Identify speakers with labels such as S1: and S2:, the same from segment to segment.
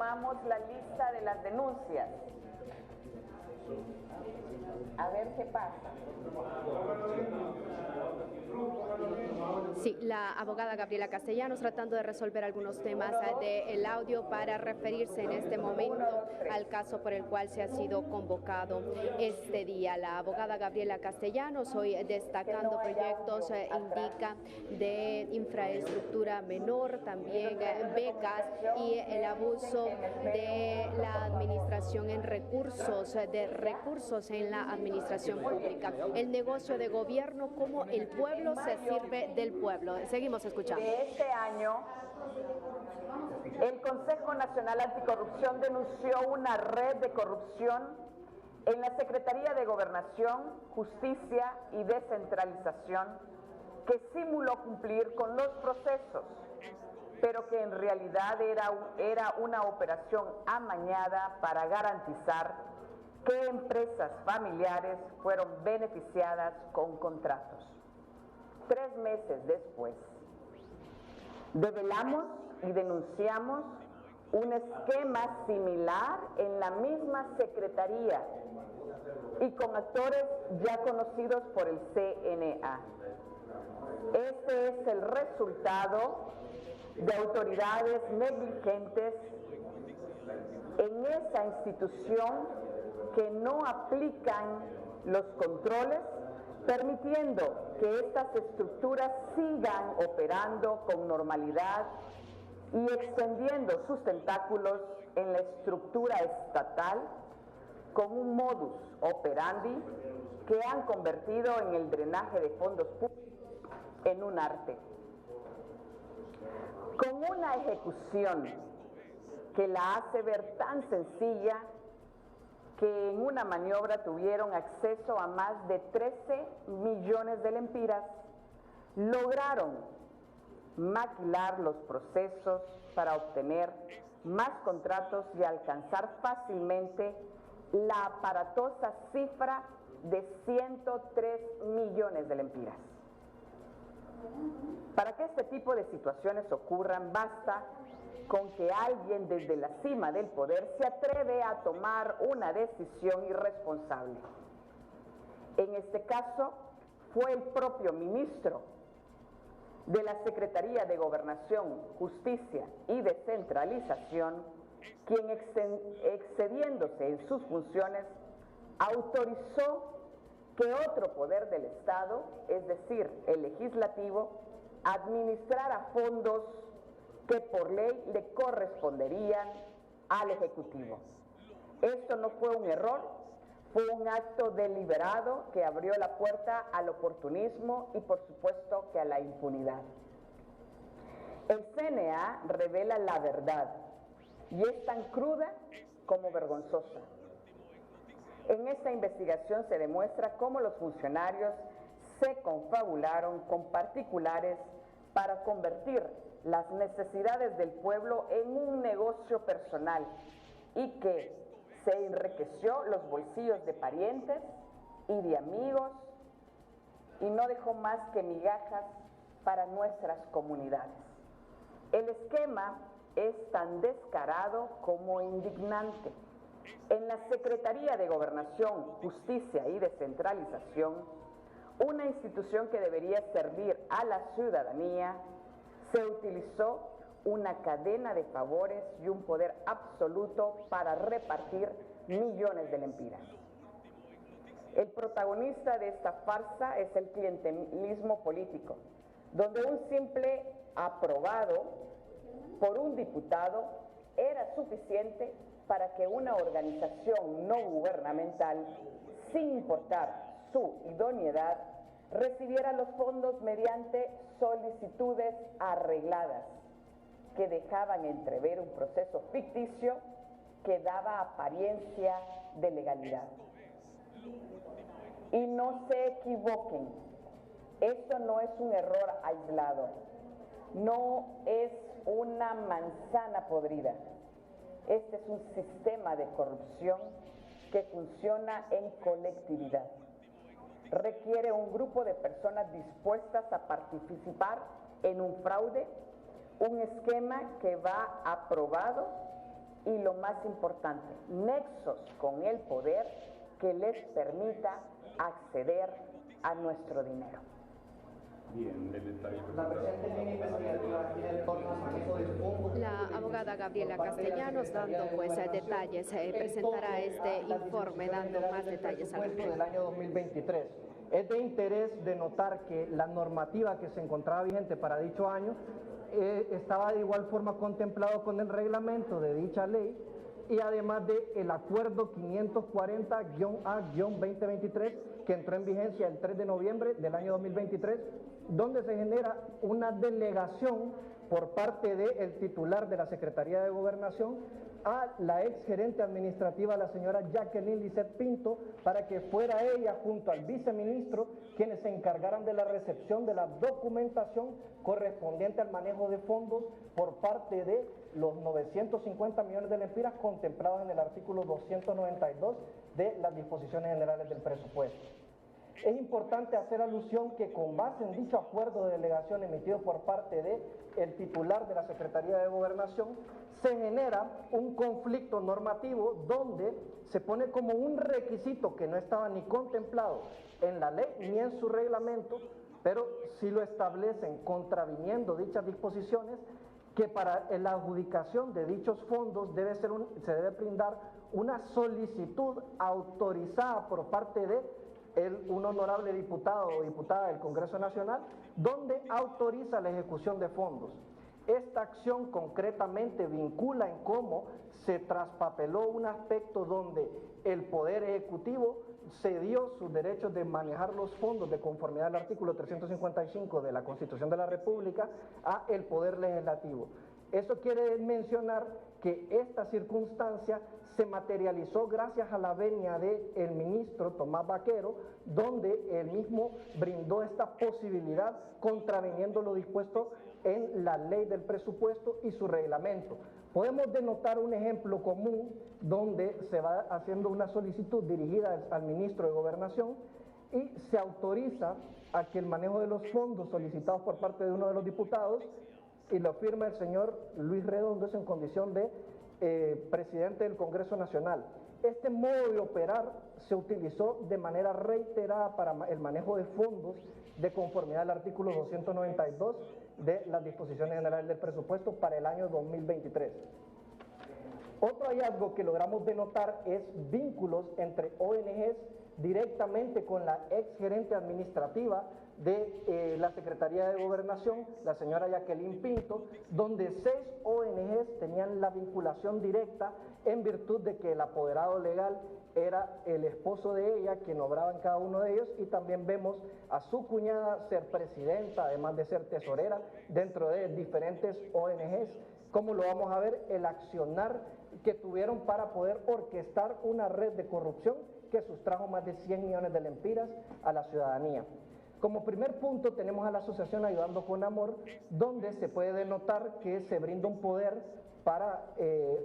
S1: tomamos la lista de las denuncias. A ver qué pasa.
S2: Sí, la abogada Gabriela Castellanos tratando de resolver algunos temas del audio para referirse en este momento al caso por el cual se ha sido convocado este día. La abogada Gabriela Castellanos hoy destacando proyectos, indica, de infraestructura menor, también becas y el abuso de la administración en recursos, en la administración pública. El negocio de gobierno, como el pueblo se sirve del pueblo. Seguimos escuchando.
S1: De este año, el Consejo Nacional Anticorrupción denunció una red de corrupción en la Secretaría de Gobernación, Justicia y Descentralización que simuló cumplir con los procesos, pero que en realidad era una operación amañada para garantizar que empresas familiares fueron beneficiadas con contratos. 3 meses después, develamos y denunciamos un esquema similar en la misma Secretaría y con actores ya conocidos por el CNA. Este es el resultado de autoridades negligentes en esa institución que no aplican los controles, permitiendo que estas estructuras sigan operando con normalidad y extendiendo sus tentáculos en la estructura estatal con un modus operandi que han convertido en el drenaje de fondos públicos en un arte. Con una ejecución que la hace ver tan sencilla que en una maniobra tuvieron acceso a más de 13 millones de lempiras, lograron maquilar los procesos para obtener más contratos y alcanzar fácilmente la aparatosa cifra de 103 millones de lempiras. Para que este tipo de situaciones ocurran, basta con que alguien desde la cima del poder se atreve a tomar una decisión irresponsable. En este caso, fue el propio ministro de la Secretaría de Gobernación, Justicia y Descentralización quien, excediéndose en sus funciones, autorizó que otro poder del Estado, es decir, el legislativo, administrara fondos que por ley le corresponderían al Ejecutivo. Esto no fue un error, fue un acto deliberado que abrió la puerta al oportunismo y por supuesto que a la impunidad. El CNA revela la verdad y es tan cruda como vergonzosa. En esta investigación se demuestra cómo los funcionarios se confabularon con particulares para convertir las necesidades del pueblo en un negocio personal y que se enriqueció los bolsillos de parientes y de amigos y no dejó más que migajas para nuestras comunidades. El esquema es tan descarado como indignante. En la Secretaría de Gobernación, Justicia y Descentralización, una institución que debería servir a la ciudadanía, se utilizó una cadena de favores y un poder absoluto para repartir millones de lempiras. El protagonista de esta farsa es el clientelismo político, donde un simple aprobado por un diputado era suficiente para que una organización no gubernamental, sin importar su idoneidad, recibiera los fondos mediante solicitudes arregladas que dejaban entrever un proceso ficticio que daba apariencia de legalidad. Y no se equivoquen, esto no es un error aislado, no es una manzana podrida. Este es un sistema de corrupción que funciona en colectividad. Requiere un grupo de personas dispuestas a participar en un fraude, un esquema que va aprobado y lo más importante, nexos con el poder que les permita acceder a nuestro dinero.
S3: La presente línea investigativa gira en torno a manejo de fondos.
S2: La abogada Gabriela Castellanos dando pues detalles, presentará este informe dando más detalles al respecto.
S3: Del año 2023. Es de interés de notar que la normativa que se encontraba vigente para dicho año estaba de igual forma contemplado con el reglamento de dicha ley y además del acuerdo 540-A-2023 que entró en vigencia el 3 de noviembre del año 2023, donde se genera una delegación por parte del titular de la Secretaría de Gobernación a la ex gerente administrativa, la señora Jacqueline Lisset Pinto, para que fuera ella junto al viceministro quienes se encargaran de la recepción de la documentación correspondiente al manejo de fondos por parte de los 950 millones de lempiras contemplados en el artículo 292 de las disposiciones generales del presupuesto. Es importante hacer alusión que con base en dicho acuerdo de delegación emitido por parte del titular de la Secretaría de Gobernación, se genera un conflicto normativo donde se pone como un requisito que no estaba ni contemplado en la ley ni en su reglamento, pero sí lo establecen contraviniendo dichas disposiciones, que para la adjudicación de dichos fondos se debe brindar una solicitud autorizada por parte de un honorable diputado o diputada del Congreso Nacional, donde autoriza la ejecución de fondos. Esta acción concretamente vincula en cómo se traspapeló un aspecto donde el Poder Ejecutivo cedió sus derechos de manejar los fondos de conformidad al artículo 355 de la Constitución de la República a el Poder Legislativo. Eso quiere mencionar que esta circunstancia se materializó gracias a la venia del ministro Tomás Baquero, donde él mismo brindó esta posibilidad contraviniendo lo dispuesto en la ley del presupuesto y su reglamento. Podemos denotar un ejemplo común donde se va haciendo una solicitud dirigida al ministro de Gobernación y se autoriza a que el manejo de los fondos solicitados por parte de uno de los diputados, y lo firma el señor Luis Redondo, es en condición de presidente del Congreso Nacional. Este modo de operar se utilizó de manera reiterada para el manejo de fondos de conformidad al artículo 292 de las disposiciones generales del presupuesto para el año 2023. Otro hallazgo que logramos denotar es vínculos entre ONGs directamente con la ex gerente administrativa de la Secretaría de Gobernación, la señora Jacqueline Pinto, donde 6 ONGs tenían la vinculación directa en virtud de que el apoderado legal era el esposo de ella, quien obraba en cada uno de ellos, y también vemos a su cuñada ser presidenta, además de ser tesorera, dentro de diferentes ONGs. Como lo vamos a ver, el accionar que tuvieron para poder orquestar una red de corrupción que sustrajo más de 100 millones de lempiras a la ciudadanía. Como primer punto tenemos a la asociación Ayudando con Amor, donde se puede denotar que se brinda un poder para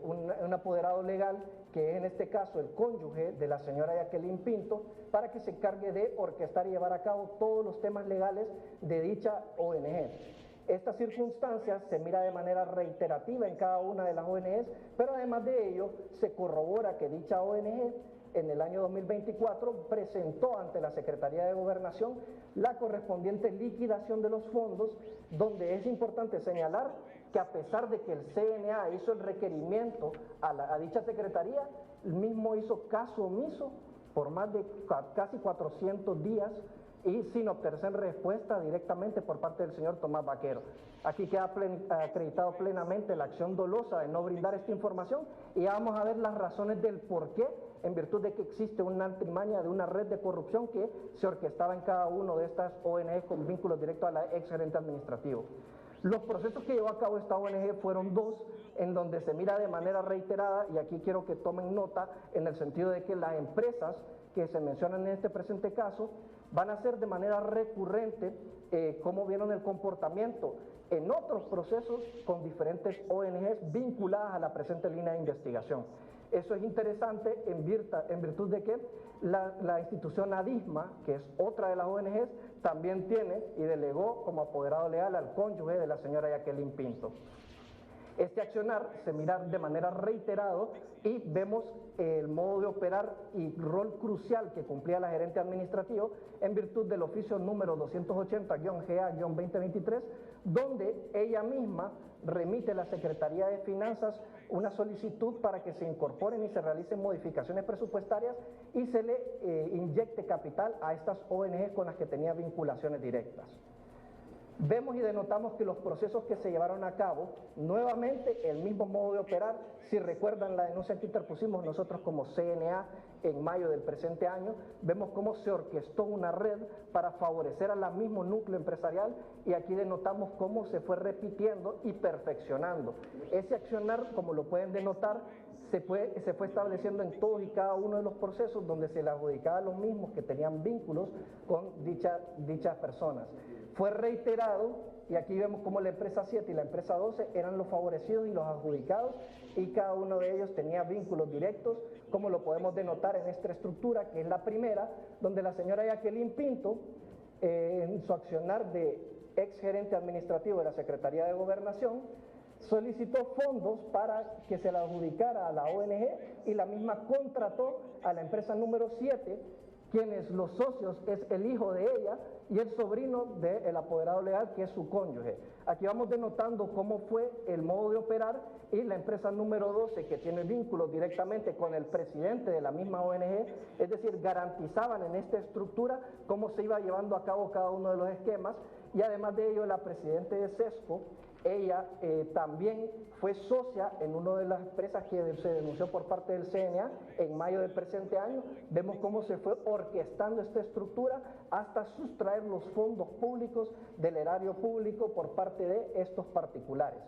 S3: un apoderado legal, que es en este caso el cónyuge de la señora Jacqueline Pinto, para que se encargue de orquestar y llevar a cabo todos los temas legales de dicha ONG. Esta circunstancia se mira de manera reiterativa en cada una de las ONGs, pero además de ello se corrobora que dicha ONG en el año 2024 presentó ante la Secretaría de Gobernación la correspondiente liquidación de los fondos, donde es importante señalar que a pesar de que el CNA hizo el requerimiento a dicha Secretaría, el mismo hizo caso omiso por más de casi 400 días y sin obtener respuesta directamente por parte del señor Tomás Baquero. Aquí queda acreditado plenamente la acción dolosa de no brindar esta información, y ya vamos a ver las razones del por qué, en virtud de que existe una antimaña de una red de corrupción que se orquestaba en cada uno de estas ONG con vínculos directos a la ex gerente administrativo. Los procesos que llevó a cabo esta ONG fueron 2, en donde se mira de manera reiterada, y aquí quiero que tomen nota en el sentido de que las empresas que se mencionan en este presente caso van a ser de manera recurrente cómo vieron el comportamiento en otros procesos con diferentes ONGs vinculadas a la presente línea de investigación. Eso es interesante en virtud de que la institución ADISMA, que es otra de las ONGs, también tiene y delegó como apoderado legal al cónyuge de la señora Jacqueline Pinto. Este accionar se mira de manera reiterado y vemos el modo de operar y rol crucial que cumplía la gerente administrativo en virtud del oficio número 280-GA-2023, donde ella misma remite a la Secretaría de Finanzas una solicitud para que se incorporen y se realicen modificaciones presupuestarias y se le inyecte capital a estas ONG con las que tenía vinculaciones directas. Vemos y denotamos que los procesos que se llevaron a cabo, nuevamente el mismo modo de operar. Si recuerdan la denuncia que interpusimos nosotros como CNA en mayo del presente año, vemos cómo se orquestó una red para favorecer al mismo núcleo empresarial, y aquí denotamos cómo se fue repitiendo y perfeccionando. Ese accionar, como lo pueden denotar, se fue estableciendo en todos y cada uno de los procesos donde se le adjudicaba a los mismos que tenían vínculos con dichas personas. Fue reiterado, y aquí vemos cómo la empresa 7 y la empresa 12 eran los favorecidos y los adjudicados, y cada uno de ellos tenía vínculos directos, como lo podemos denotar en esta estructura, que es la primera, donde la señora Jacqueline Pinto, en su accionar de ex gerente administrativo de la Secretaría de Gobernación, solicitó fondos para que se la adjudicara a la ONG, y la misma contrató a la empresa número 7, quienes los socios es el hijo de ella y el sobrino del apoderado legal, que es su cónyuge. Aquí vamos denotando cómo fue el modo de operar, y la empresa número 12, que tiene vínculos directamente con el presidente de la misma ONG, es decir, garantizaban en esta estructura cómo se iba llevando a cabo cada uno de los esquemas. Y además de ello, la presidenta de SESCO, ella también fue socia en una de las empresas que se denunció por parte del CNA en mayo del presente año. Vemos cómo se fue orquestando esta estructura hasta sustraer los fondos públicos del erario público por parte de estos particulares.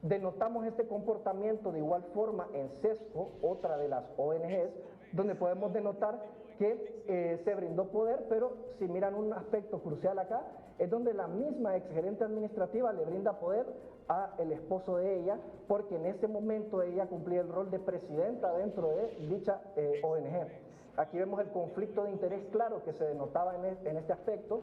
S3: Denotamos este comportamiento de igual forma en SESCO, otra de las ONGs, donde podemos denotar que se brindó poder, pero si miran un aspecto crucial acá, es donde la misma exgerente administrativa le brinda poder al esposo de ella, porque en ese momento ella cumplía el rol de presidenta dentro de dicha ONG. Aquí vemos el conflicto de interés claro que se denotaba en este aspecto,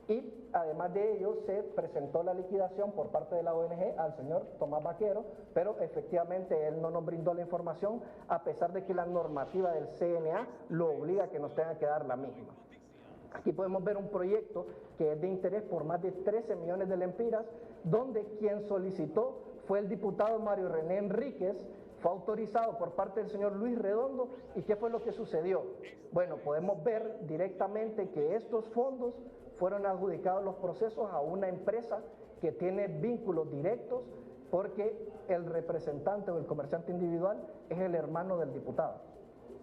S3: y además de ello se presentó la liquidación por parte de la ONG al señor Tomás Vaquero, pero efectivamente él no nos brindó la información, a pesar de que la normativa del CNA lo obliga a que nos tenga que dar la misma. Aquí podemos ver un proyecto que es de interés por más de 13 millones de lempiras, donde quien solicitó fue el diputado Mario René Enríquez, fue autorizado por parte del señor Luis Redondo. ¿Y qué fue lo que sucedió? Bueno, podemos ver directamente que estos fondos fueron adjudicados los procesos a una empresa que tiene vínculos directos, porque el representante o el comerciante individual es el hermano del diputado.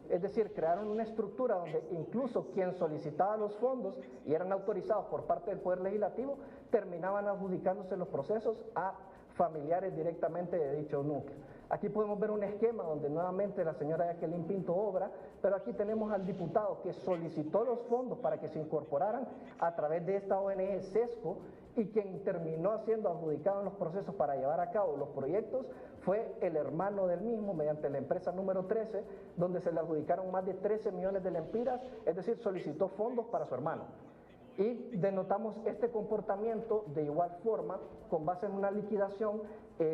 S3: Es decir, crearon una estructura donde incluso quien solicitaba los fondos y eran autorizados por parte del Poder Legislativo, terminaban adjudicándose los procesos a familiares directamente de dicho núcleo. Aquí podemos ver un esquema donde nuevamente la señora Jacqueline Pinto obra, pero aquí tenemos al diputado que solicitó los fondos para que se incorporaran a través de esta ONG SESCO, y quien terminó siendo adjudicado en los procesos para llevar a cabo los proyectos fue el hermano del mismo, mediante la empresa número 13, donde se le adjudicaron más de 13 millones de lempiras, es decir, solicitó fondos para su hermano. Y denotamos este comportamiento de igual forma con base en una liquidación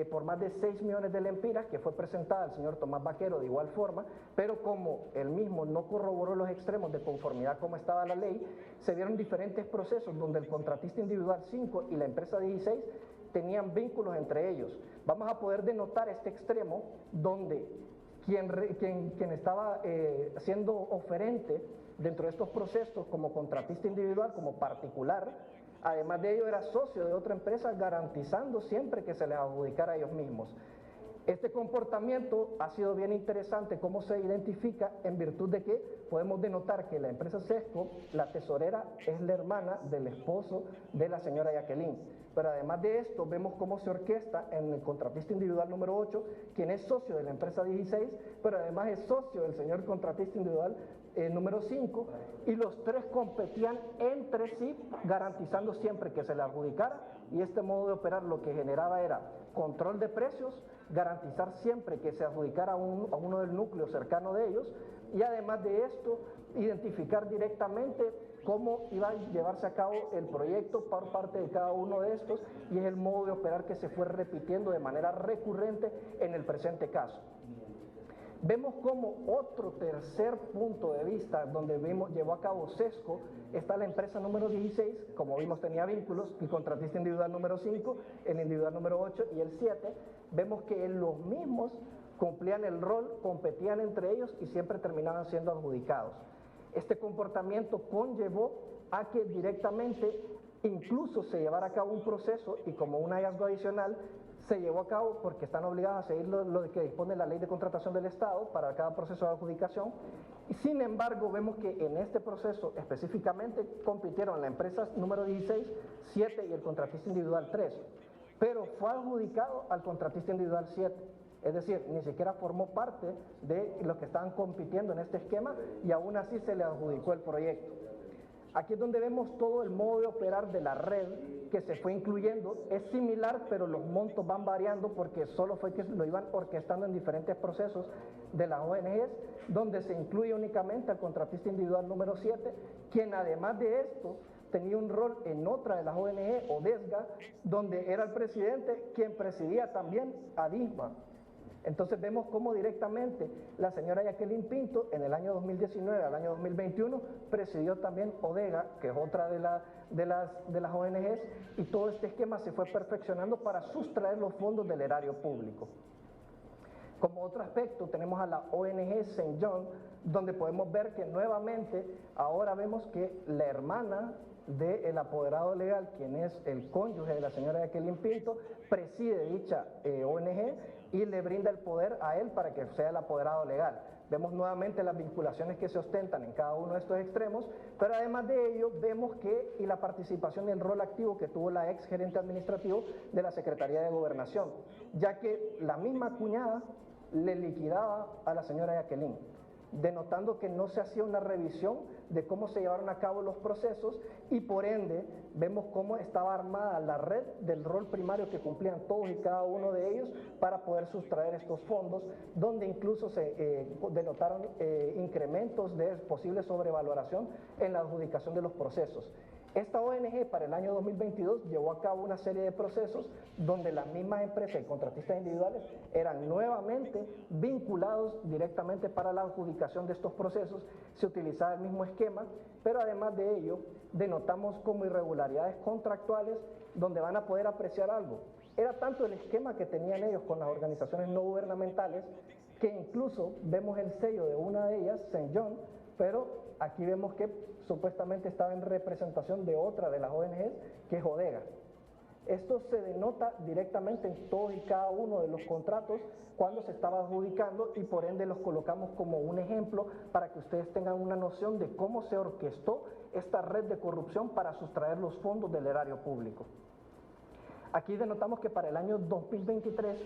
S3: por más de 6 millones de lempiras que fue presentada al señor Tomás Vaquero de igual forma, pero como él mismo no corroboró los extremos de conformidad como estaba la ley, se vieron diferentes procesos donde el contratista individual 5 y la empresa 16 tenían vínculos entre ellos. Vamos a poder denotar este extremo donde quien estaba siendo oferente dentro de estos procesos como contratista individual, como particular, además de ello era socio de otra empresa, garantizando siempre que se les adjudicara a ellos mismos. Este comportamiento ha sido bien interesante, cómo se identifica, en virtud de que podemos denotar que la empresa SESCO, la tesorera, es la hermana del esposo de la señora Jacqueline. Pero además de esto, vemos cómo se orquesta en el contratista individual número 8, quien es socio de la empresa 16, pero además es socio del señor contratista individual número 5, y los tres competían entre sí, garantizando siempre que se le adjudicara, y este modo de operar lo que generaba era control de precios, garantizar siempre que se adjudicara a uno del núcleo cercano de ellos, y además de esto, identificar directamente cómo iba a llevarse a cabo el proyecto por parte de cada uno de estos, y es el modo de operar que se fue repitiendo de manera recurrente en el presente caso. Vemos como otro tercer punto de vista donde llevó a cabo Sesco está la empresa número 16, como vimos tenía vínculos, el contratista individual número 5, el individual número 8 y el 7. Vemos que los mismos cumplían el rol, competían entre ellos y siempre terminaban siendo adjudicados. Este comportamiento conllevó a que directamente incluso se llevara a cabo un proceso, y como un hallazgo adicional se llevó a cabo porque están obligados a seguir lo que dispone la Ley de Contratación del Estado para cada proceso de adjudicación. Y sin embargo, vemos que en este proceso específicamente compitieron la empresa número 16, 7 y el contratista individual 3, pero fue adjudicado al contratista individual 7. Es decir, ni siquiera formó parte de los que estaban compitiendo en este esquema y aún así se le adjudicó el proyecto. Aquí es donde vemos todo el modo de operar de la red que se fue incluyendo. Es similar, pero los montos van variando porque solo fue que lo iban orquestando en diferentes procesos de las ONGs, donde se incluye únicamente al contratista individual número 7, quien además de esto tenía un rol en otra de las ONG, ODESGA, donde era el presidente quien presidía también a DISMA. Entonces vemos cómo directamente la señora Jacqueline Pinto en el año 2019 al año 2021 presidió también ODEGA, que es otra de las ONGs, y todo este esquema se fue perfeccionando para sustraer los fondos del erario público. Como otro aspecto tenemos a la ONG St. John, donde podemos ver que nuevamente ahora vemos que la hermana del apoderado legal, quien es el cónyuge de la señora Jacqueline Pinto, preside dicha ONG y le brinda el poder a él para que sea el apoderado legal. Vemos nuevamente las vinculaciones que se ostentan en cada uno de estos extremos, pero además de ello vemos que y la participación y el rol activo que tuvo la ex gerente administrativo de la Secretaría de Gobernación, ya que la misma cuñada le liquidaba a la señora Jacqueline, denotando que no se hacía una revisión de cómo se llevaron a cabo los procesos, y por ende vemos cómo estaba armada la red del rol primario que cumplían todos y cada uno de ellos para poder sustraer estos fondos, donde incluso se denotaron incrementos de posible sobrevaloración en la adjudicación de los procesos. Esta ONG para el año 2022 llevó a cabo una serie de procesos donde las mismas empresas y contratistas individuales eran nuevamente vinculados directamente para la adjudicación de estos procesos. Se utilizaba el mismo esquema, pero además de ello denotamos como irregularidades contractuales donde van a poder apreciar algo. Era tanto el esquema que tenían ellos con las organizaciones no gubernamentales que incluso vemos el sello de una de ellas, St. John, pero aquí vemos que supuestamente estaba en representación de otra de las ONGs, que es ODEGA. Esto se denota directamente en todos y cada uno de los contratos cuando se estaba adjudicando, y por ende los colocamos como un ejemplo para que ustedes tengan una noción de cómo se orquestó esta red de corrupción para sustraer los fondos del erario público. Aquí denotamos que para el año 2023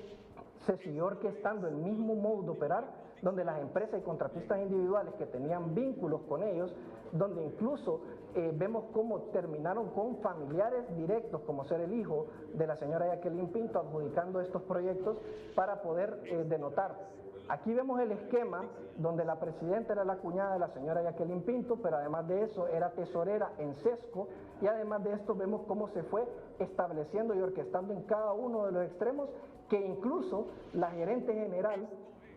S3: se siguió orquestando el mismo modo de operar, donde las empresas y contratistas individuales que tenían vínculos con ellos, donde incluso vemos cómo terminaron con familiares directos, como ser el hijo de la señora Jacqueline Pinto, adjudicando estos proyectos para poder denotar. Aquí vemos el esquema donde la presidenta era la cuñada de la señora Jacqueline Pinto, pero además de eso era tesorera en Sesco, y además de esto vemos cómo se fue estableciendo y orquestando en cada uno de los extremos, que incluso la gerente general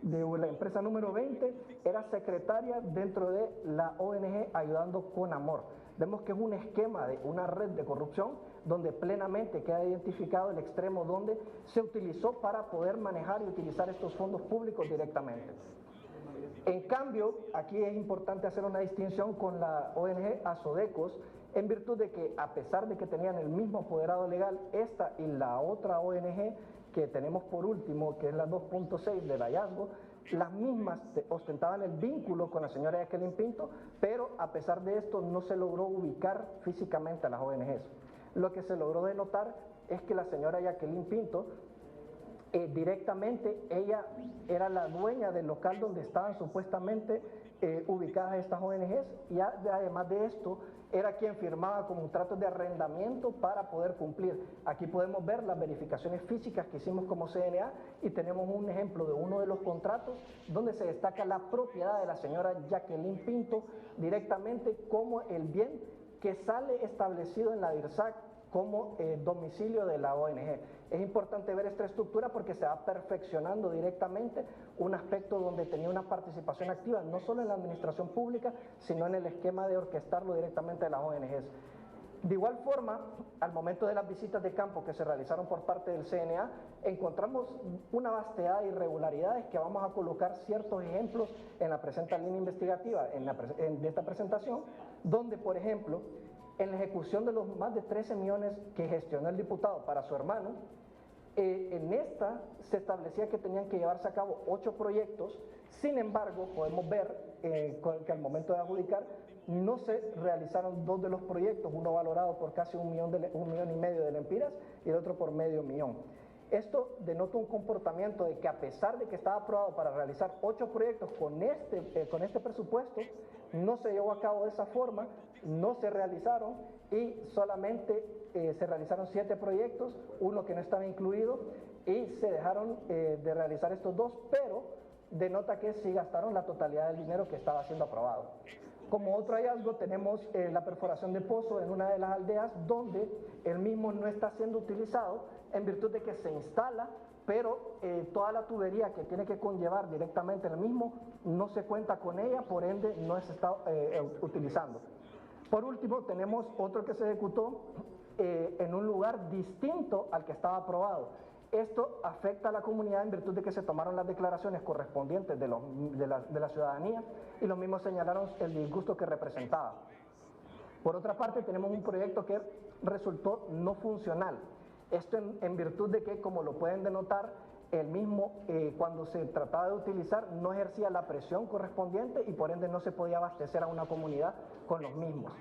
S3: de la empresa número 20 era secretaria dentro de la ONG Ayudando con Amor. Vemos que es un esquema de una red de corrupción donde plenamente queda identificado el extremo donde se utilizó para poder manejar y utilizar estos fondos públicos directamente. En cambio, aquí es importante hacer una distinción con la ONG Azodecos, en virtud de que a pesar de que tenían el mismo apoderado legal, esta y la otra ONG que tenemos por último, que es la 2.6 del hallazgo, las mismas ostentaban el vínculo con la señora Jacqueline Pinto, pero a pesar de esto no se logró ubicar físicamente a las ONGs. Lo que se logró denotar es que la señora Jacqueline Pinto directamente ella era la dueña del local donde estaban supuestamente ubicadas estas ONGs, y además de esto era quien firmaba contratos de arrendamiento para poder cumplir. Aquí podemos ver las verificaciones físicas que hicimos como CNA y tenemos un ejemplo de uno de los contratos donde se destaca la propiedad de la señora Jacqueline Pinto directamente como el bien que sale establecido en la DIRSAC como domicilio de la ONG. Es importante ver esta estructura porque se va perfeccionando directamente un aspecto donde tenía una participación activa, no solo en la administración pública, sino en el esquema de orquestarlo directamente de las ONGs. De igual forma, al momento de las visitas de campo que se realizaron por parte del CNA, encontramos una vastedad de irregularidades que vamos a colocar ciertos ejemplos en la presente línea investigativa de esta presentación, donde, por ejemplo, en la ejecución de los más de 13 millones que gestionó el diputado para su hermano, en esta se establecía que tenían que llevarse a cabo 8 proyectos. Sin embargo, podemos ver que al momento de adjudicar no se realizaron 2 de los proyectos, uno valorado por casi 1,5 millones de lempiras y el otro por medio millón. Esto denota un comportamiento de que, a pesar de que estaba aprobado para realizar 8 proyectos con este presupuesto, no se llevó a cabo de esa forma, no se realizaron y solamente se realizaron 7 proyectos, uno que no estaba incluido, y se dejaron de realizar estos 2, pero denota que sí gastaron la totalidad del dinero que estaba siendo aprobado. Como otro hallazgo tenemos la perforación de pozo en una de las aldeas donde el mismo no está siendo utilizado en virtud de que se instala, pero toda la tubería que tiene que conllevar directamente el mismo no se cuenta con ella, por ende no se está utilizando. Por último, tenemos otro que se ejecutó en un lugar distinto al que estaba aprobado. Esto afecta a la comunidad en virtud de que se tomaron las declaraciones correspondientes de la ciudadanía y los mismos señalaron el disgusto que representaba. Por otra parte, tenemos un proyecto que resultó no funcional. Esto en virtud de que, como lo pueden denotar, el mismo cuando se trataba de utilizar no ejercía la presión correspondiente y por ende no se podía abastecer a una comunidad con los mismos.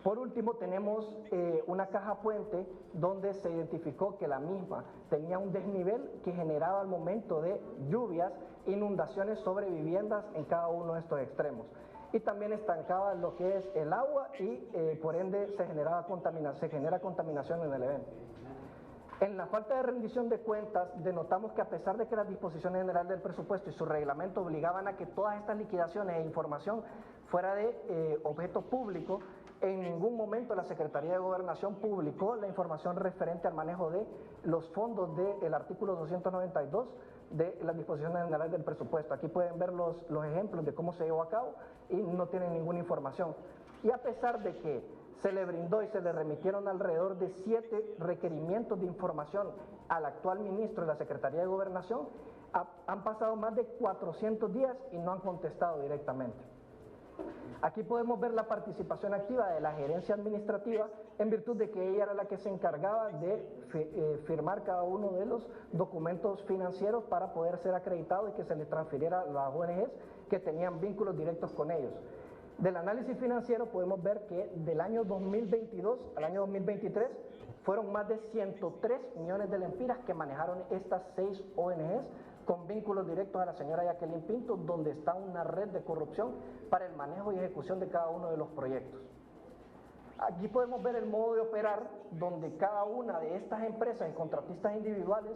S3: Por último, tenemos una caja puente donde se identificó que la misma tenía un desnivel que generaba al momento de lluvias, inundaciones sobre viviendas en cada uno de estos extremos. Y también estancaba lo que es el agua y por ende se genera contaminación en el evento. En la falta de rendición de cuentas, denotamos que, a pesar de que las disposiciones generales del presupuesto y su reglamento obligaban a que todas estas liquidaciones e información fuera de objeto público, en ningún momento la Secretaría de Gobernación publicó la información referente al manejo de los fondos del artículo 292 de las disposiciones generales del presupuesto. Aquí pueden ver los ejemplos de cómo se llevó a cabo y no tienen ninguna información. Y a pesar de que se le brindó y se le remitieron alrededor de 7 requerimientos de información al actual ministro de la Secretaría de Gobernación, han pasado más de 400 días y no han contestado directamente. Aquí podemos ver la participación activa de la gerencia administrativa en virtud de que ella era la que se encargaba de firmar cada uno de los documentos financieros para poder ser acreditado y que se les transfiriera a las ONGs que tenían vínculos directos con ellos. Del análisis financiero podemos ver que del año 2022 al año 2023 fueron más de 103 millones de lempiras que manejaron estas 6 ONGs con vínculos directos a la señora Jacqueline Pinto, donde está una red de corrupción para el manejo y ejecución de cada uno de los proyectos. Aquí podemos ver el modo de operar donde cada una de estas empresas y contratistas individuales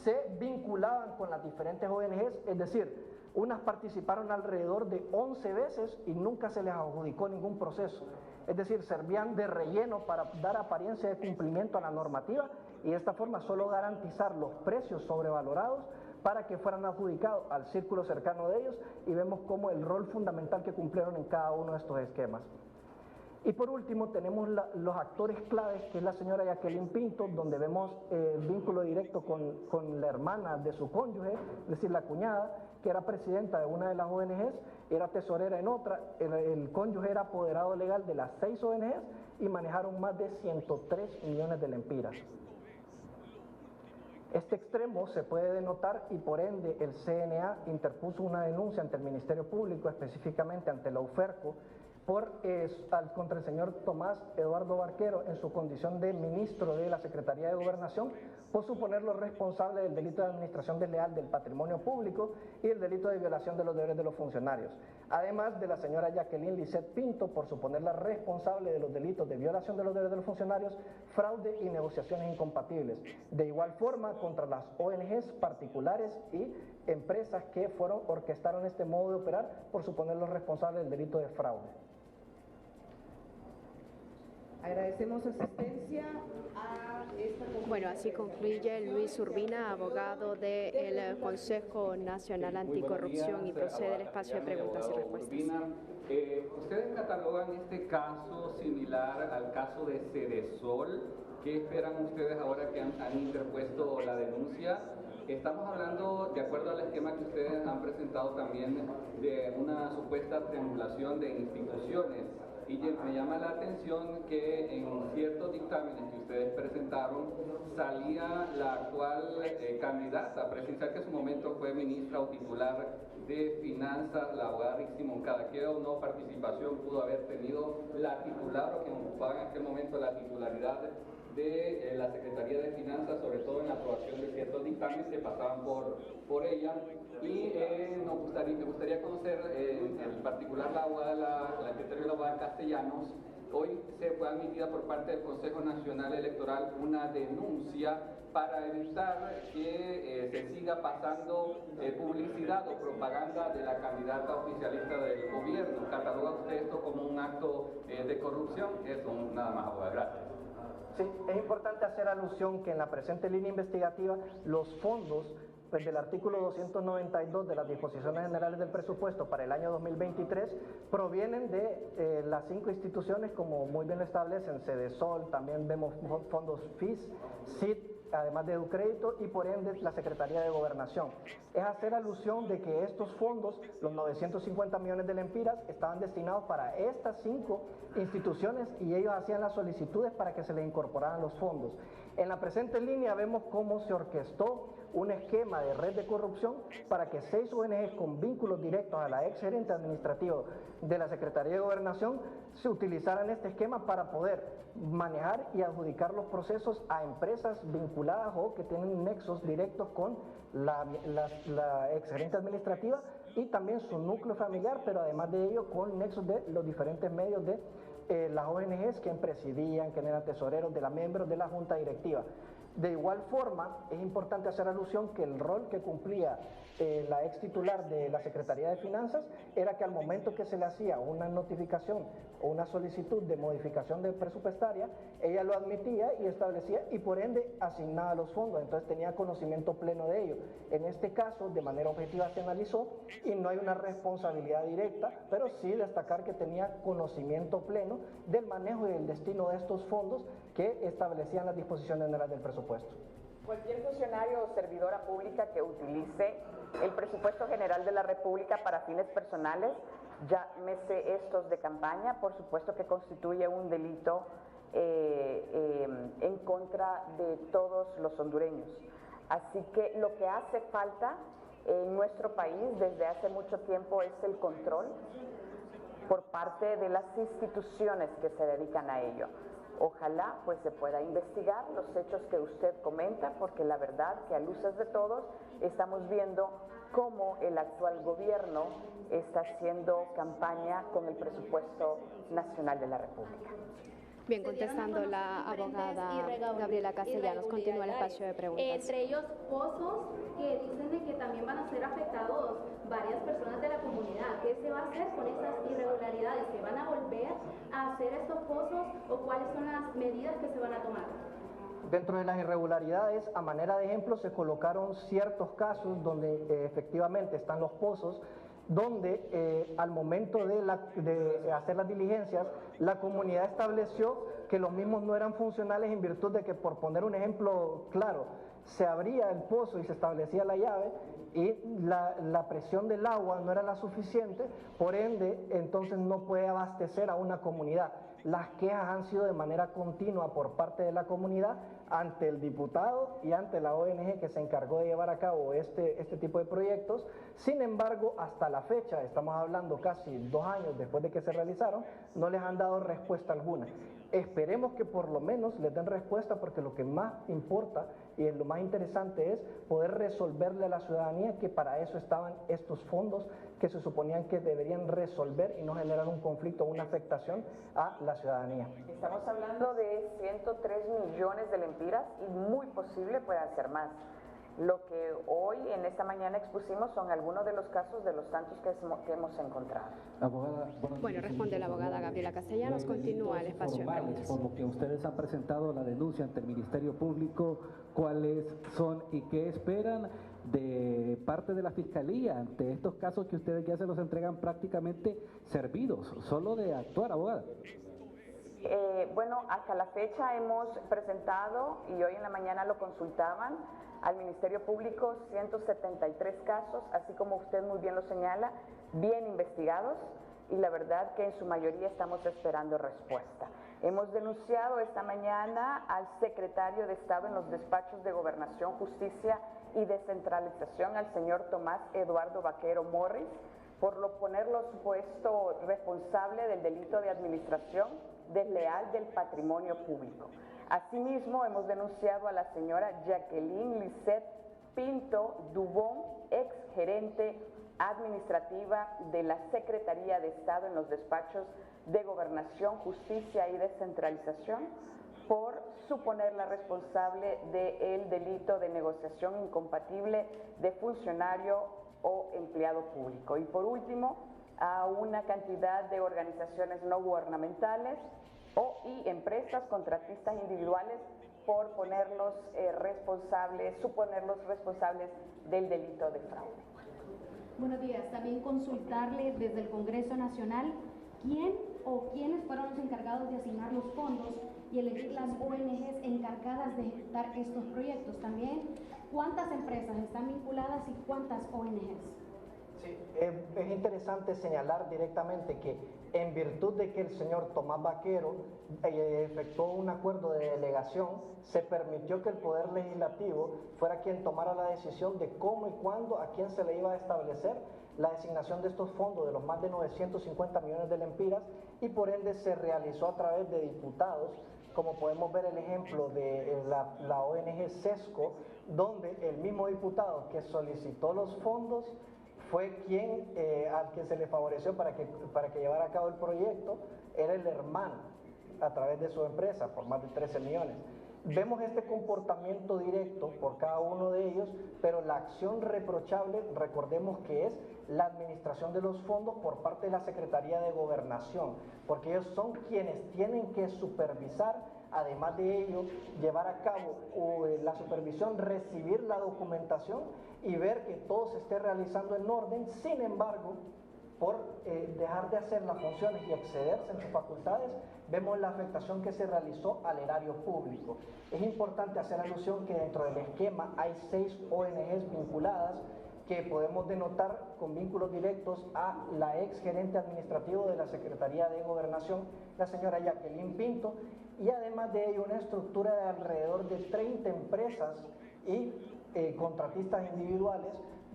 S3: se vinculaban con las diferentes ONGs, es decir, unas participaron alrededor de 11 veces y nunca se les adjudicó ningún proceso. Es decir, servían de relleno para dar apariencia de cumplimiento a la normativa y de esta forma solo garantizar los precios sobrevalorados para que fueran adjudicados al círculo cercano de ellos, y vemos cómo el rol fundamental que cumplieron en cada uno de estos esquemas. Y por último tenemos los actores claves, que es la señora Jacqueline Pinto, donde vemos el vínculo directo con la hermana de su cónyuge, es decir, la cuñada, que era presidenta de una de las ONGs, era tesorera en otra, el cónyuge era apoderado legal de las 6 ONGs y manejaron más de 103 millones de lempiras. Este extremo se puede denotar y por ende el CNA interpuso una denuncia ante el Ministerio Público, específicamente ante la UFERCO, contra el señor Tomás Eduardo Barquero en su condición de ministro de la Secretaría de Gobernación por suponerlos responsables del delito de administración desleal del patrimonio público y el delito de violación de los deberes de los funcionarios. Además de la señora Jacqueline Lisset Pinto por suponerla responsable de los delitos de violación de los deberes de los funcionarios, fraude y negociaciones incompatibles. De igual forma, contra las ONGs particulares y empresas que orquestaron este modo de operar por suponerlos responsables del delito de fraude.
S4: Agradecemos asistencia a esta conferencia.
S2: Bueno, así concluye Luis Urbina, abogado del Consejo Nacional Anticorrupción, y procede el espacio de preguntas y respuestas.
S5: Urbina, ¿ustedes catalogan este caso similar al caso de Cedesol? ¿Qué esperan ustedes ahora que han interpuesto la denuncia? Estamos hablando, de acuerdo al esquema que ustedes han presentado también, de una supuesta triangulación de instituciones. Y me llama la atención que en ciertos dictámenes que ustedes presentaron salía la actual candidata presidencial, que en su momento fue ministra o titular de Finanzas, la abogada Rixi Moncada. ¿Qué o no participación pudo haber tenido la titular o quien ocupaba en aquel momento la titularidad de la Secretaría de Finanzas, sobre todo en la aprobación de ciertos dictámenes que pasaban por ella? Y me gustaría conocer en particular la abogada, la secretaria de la abogada Castellanos. Hoy se fue admitida por parte del Consejo Nacional Electoral una denuncia para evitar que se siga pasando publicidad o propaganda de la candidata oficialista del gobierno. ¿Cataloga usted esto como un acto de corrupción? Eso nada más, abogada. Gracias.
S3: Sí, es importante hacer alusión que en la presente línea investigativa los fondos del artículo 292 de las disposiciones generales del presupuesto para el año 2023 provienen de las 5 instituciones, como muy bien lo establecen, Cedesol, también vemos fondos FIS, CID, además de Educrédito, y por ende la Secretaría de Gobernación. Es hacer alusión de que estos fondos, los 950 millones de lempiras, estaban destinados para estas 5 instituciones y ellos hacían las solicitudes para que se les incorporaran los fondos. En la presente línea vemos cómo se orquestó un esquema de red de corrupción para que 6 ONGs con vínculos directos a la ex gerente administrativa de la Secretaría de Gobernación se utilizaran este esquema para poder manejar y adjudicar los procesos a empresas vinculadas o que tienen nexos directos con la ex gerente administrativa y también su núcleo familiar, pero además de ello con nexos de los diferentes medios de las ONGs que presidían, que eran tesoreros, de los miembros de la junta directiva. De igual forma, es importante hacer alusión que el rol que cumplía la ex titular de la Secretaría de Finanzas era que al momento que se le hacía una notificación o una solicitud de modificación de presupuestaria, ella lo admitía y establecía y por ende asignaba los fondos, entonces tenía conocimiento pleno de ello. En este caso, de manera objetiva se analizó y no hay una responsabilidad directa, pero sí destacar que tenía conocimiento pleno del manejo y del destino de estos fondos que establecían las disposiciones generales del presupuesto.
S1: Cualquier funcionario o servidora pública que utilice el presupuesto general de la República para fines personales, llámese estos de campaña, por supuesto que constituye un delito en contra de todos los hondureños. Así que lo que hace falta en nuestro país desde hace mucho tiempo es el control por parte de las instituciones que se dedican a ello. Ojalá pues se pueda investigar los hechos que usted comenta, porque la verdad que a luces de todos estamos viendo cómo el actual gobierno está haciendo campaña con el presupuesto nacional de la República.
S2: Bien, contestando la abogada Gabriela Castellanos, continúa el espacio de preguntas.
S6: Entre ellos pozos que dicen de que también van a ser afectados varias personas de la comunidad. ¿Qué se va a hacer con estas irregularidades? ¿Se van a volver a hacer estos pozos o cuáles son las medidas que se van a tomar?
S3: Dentro de las irregularidades, a manera de ejemplo, se colocaron ciertos casos donde efectivamente están los pozos, donde al momento de hacer las diligencias, la comunidad estableció que los mismos no eran funcionales en virtud de que, por poner un ejemplo claro, se abría el pozo y se establecía la llave y la presión del agua no era la suficiente, por ende, entonces no puede abastecer a una comunidad. Las quejas han sido de manera continua por parte de la comunidad ante el diputado y ante la ONG que se encargó de llevar a cabo este tipo de proyectos. Sin embargo, hasta la fecha, estamos hablando casi 2 años después de que se realizaron, no les han dado respuesta alguna. Esperemos que por lo menos les den respuesta, porque lo que más importa y lo más interesante es poder resolverle a la ciudadanía que para eso estaban estos fondos que se suponían que deberían resolver y no generar un conflicto o una afectación a la ciudadanía.
S1: Estamos hablando de 103 millones de lempiras y muy posible puedan ser más. Lo que hoy en esta mañana expusimos son algunos de los casos de los tantos que hemos encontrado.
S7: Abogada,
S2: bueno, responde la abogada Gabriela Castellanos. Continúa el espacio de preguntas.
S7: Por lo que ustedes han presentado la denuncia ante el Ministerio Público, ¿cuáles son y qué esperan de parte de la Fiscalía ante estos casos que ustedes ya se los entregan prácticamente servidos, solo de actuar, abogada?
S1: Bueno, hasta la fecha hemos presentado, y hoy en la mañana lo consultaban, al Ministerio Público 173 casos, así como usted muy bien lo señala, bien investigados, y la verdad que en su mayoría estamos esperando respuesta. Hemos denunciado esta mañana al secretario de Estado en los despachos de Gobernación, Justicia y Descentralización, al señor Tomás Eduardo Vaquero Morris, por ponerlo supuesto responsable del delito de administración desleal del patrimonio público. Asimismo, hemos denunciado a la señora Jacqueline Lisette Pinto Dubón, ex gerente administrativa de la Secretaría de Estado en los despachos de Gobernación, Justicia y Descentralización, por suponerla responsable del delito de negociación incompatible de funcionario o empleado público. Y por último, a una cantidad de organizaciones no gubernamentales y empresas contratistas individuales por suponerlos responsables del delito de fraude.
S6: Buenos días. También consultarle desde el Congreso Nacional quién o quiénes fueron los encargados de asignar los fondos y elegir las ONGs encargadas de ejecutar estos proyectos. También, ¿cuántas empresas están vinculadas y cuántas ONGs?
S3: Sí, es interesante señalar directamente que en virtud de que el señor Tomás Vaquero efectuó un acuerdo de delegación, se permitió que el Poder Legislativo fuera quien tomara la decisión de cómo y cuándo, a quién se le iba a establecer la designación de estos fondos, de los más de 950 millones de lempiras, y por ende se realizó a través de diputados, como podemos ver el ejemplo de la ONG SESCO, donde el mismo diputado que solicitó los fondos fue al que se le favoreció para que llevara a cabo el proyecto, era el hermano, a través de su empresa, por más de 13 millones. Vemos este comportamiento directo por cada uno de ellos, pero la acción reprochable, recordemos que es la administración de los fondos por parte de la Secretaría de Gobernación, porque ellos son quienes tienen que supervisar, además de ello, llevar a cabo la supervisión, recibir la documentación y ver que todo se esté realizando en orden. Sin embargo, por dejar de hacer las funciones y excederse en sus facultades, vemos la afectación que se realizó al erario público. Es importante hacer alusión que dentro del esquema hay 6 ONGs vinculadas, que podemos denotar con vínculos directos a la ex gerente administrativo de la Secretaría de Gobernación, la señora Jacqueline Pinto, y además de ello una estructura de alrededor de 30 empresas y contratistas individuales,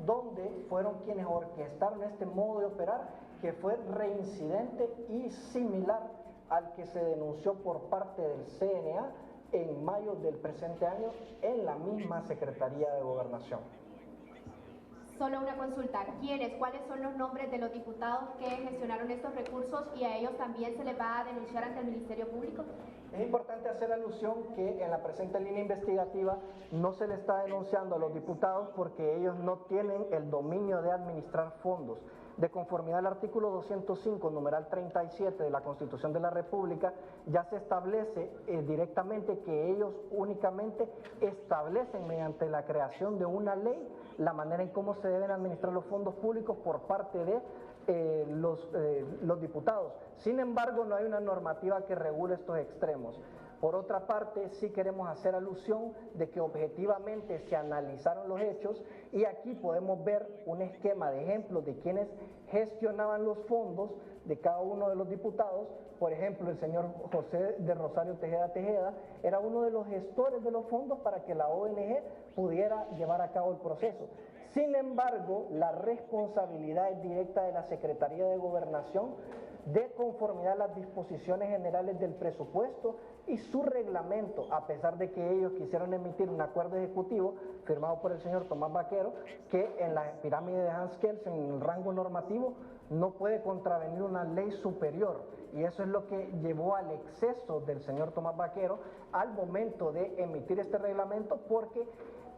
S3: donde fueron quienes orquestaron este modo de operar, que fue reincidente y similar al que se denunció por parte del CNA en mayo del presente año en la misma Secretaría de Gobernación.
S6: Solo una consulta, ¿cuáles son los nombres de los diputados que gestionaron estos recursos y a ellos también se les va a denunciar ante el Ministerio Público?
S3: Es importante hacer alusión que en la presente línea investigativa no se le está denunciando a los diputados porque ellos no tienen el dominio de administrar fondos. De conformidad al artículo 205, numeral 37 de la Constitución de la República, ya se establece directamente que ellos únicamente establecen mediante la creación de una ley la manera en cómo se deben administrar los fondos públicos por parte de los diputados. Sin embargo, no hay una normativa que regule estos extremos. Por otra parte, sí queremos hacer alusión de que objetivamente se analizaron los hechos y aquí podemos ver un esquema de ejemplos de quienes gestionaban los fondos de cada uno de los diputados. Por ejemplo, el señor José de Rosario Tejeda era uno de los gestores de los fondos para que la ONG pudiera llevar a cabo el proceso. Sin embargo, la responsabilidad es directa de la Secretaría de Gobernación de conformidad a las disposiciones generales del presupuesto y su reglamento, a pesar de que ellos quisieron emitir un acuerdo ejecutivo firmado por el señor Tomás Vaquero, que en la pirámide de Hans Kelsen, en el rango normativo, no puede contravenir una ley superior. Y eso es lo que llevó al exceso del señor Tomás Vaquero al momento de emitir este reglamento, porque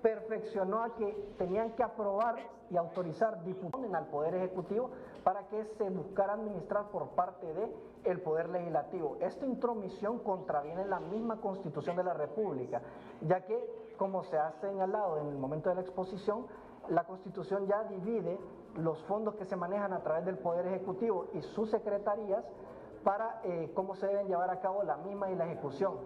S3: perfeccionó a que tenían que aprobar y autorizar diputados al Poder Ejecutivo para que se buscara administrar por parte del Poder Legislativo. Esta intromisión contraviene la misma Constitución de la República, ya que, como se ha señalado en el momento de la exposición, la Constitución ya divide los fondos que se manejan a través del Poder Ejecutivo y sus secretarías para cómo se deben llevar a cabo la misma y la ejecución.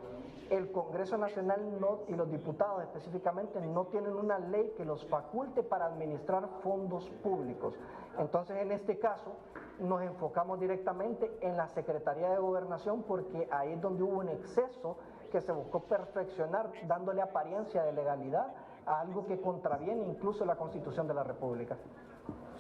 S3: El Congreso Nacional y los diputados específicamente no tienen una ley que los faculte para administrar fondos públicos. Entonces, en este caso, nos enfocamos directamente en la Secretaría de Gobernación, porque ahí es donde hubo un exceso que se buscó perfeccionar, dándole apariencia de legalidad a algo que contraviene incluso la Constitución de la República.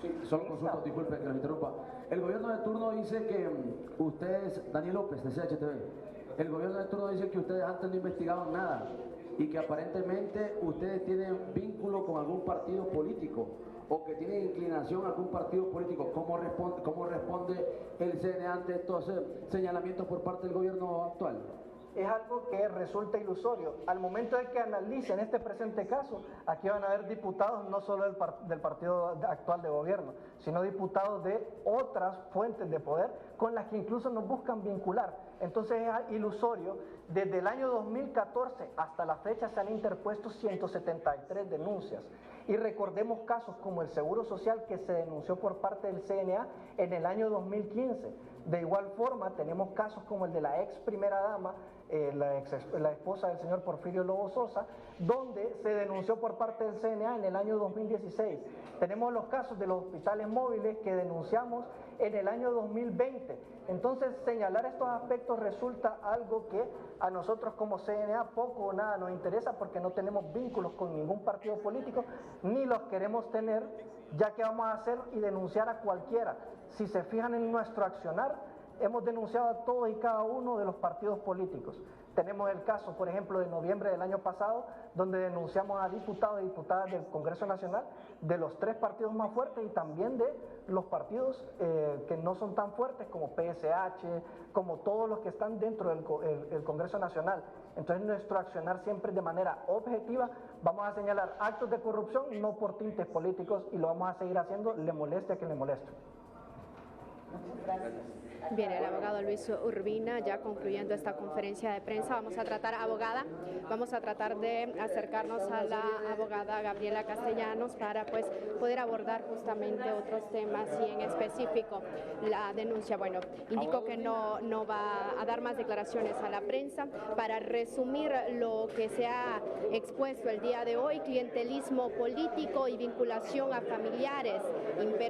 S8: Sí, solo consulta, disculpe que lo interrumpa. El gobierno de turno dice que ustedes, Daniel López de CHTV, el gobierno de turno dice que ustedes antes no investigaban nada y que aparentemente ustedes tienen vínculo con algún partido político o que tienen inclinación a algún partido político. ¿Cómo responde el CNE ante estos señalamientos por parte del gobierno actual?
S3: Es algo que resulta ilusorio. Al momento de que analicen este presente caso, aquí van a haber diputados no solo del partido actual de gobierno, sino diputados de otras fuentes de poder con las que incluso nos buscan vincular. Entonces es ilusorio. Desde el año 2014 hasta la fecha se han interpuesto 173 denuncias. Y recordemos casos como el Seguro Social, que se denunció por parte del CNA en el año 2015. De igual forma, tenemos casos como el de la ex primera dama, la esposa del señor Porfirio Lobo Sosa, donde se denunció por parte del CNA en el año 2016. Tenemos los casos de los hospitales móviles que denunciamos en el año 2020. Entonces, señalar estos aspectos resulta algo que a nosotros como CNA poco o nada nos interesa, porque no tenemos vínculos con ningún partido político, ni los queremos tener, ya que vamos a hacer y denunciar a cualquiera. Si se fijan en nuestro accionar, hemos denunciado a todos y cada uno de los partidos políticos. Tenemos el caso, por ejemplo, de noviembre del año pasado, donde denunciamos a diputados y diputadas del Congreso Nacional de los 3 partidos más fuertes y también de los partidos que no son tan fuertes, como PSH, como todos los que están dentro del Congreso Nacional. Entonces, nuestro accionar siempre de manera objetiva. Vamos a señalar actos de corrupción no por tintes políticos, y lo vamos a seguir haciendo, le moleste a quien le moleste.
S4: Muchas gracias.
S2: Bien, el abogado Luis Urbina, ya concluyendo esta conferencia de prensa, vamos a tratar de acercarnos a la abogada Gabriela Castellanos para poder abordar justamente otros temas, y en específico la denuncia. Bueno, indicó que no va a dar más declaraciones a la prensa. Para resumir lo que se ha expuesto el día de hoy: clientelismo político y vinculación a familiares.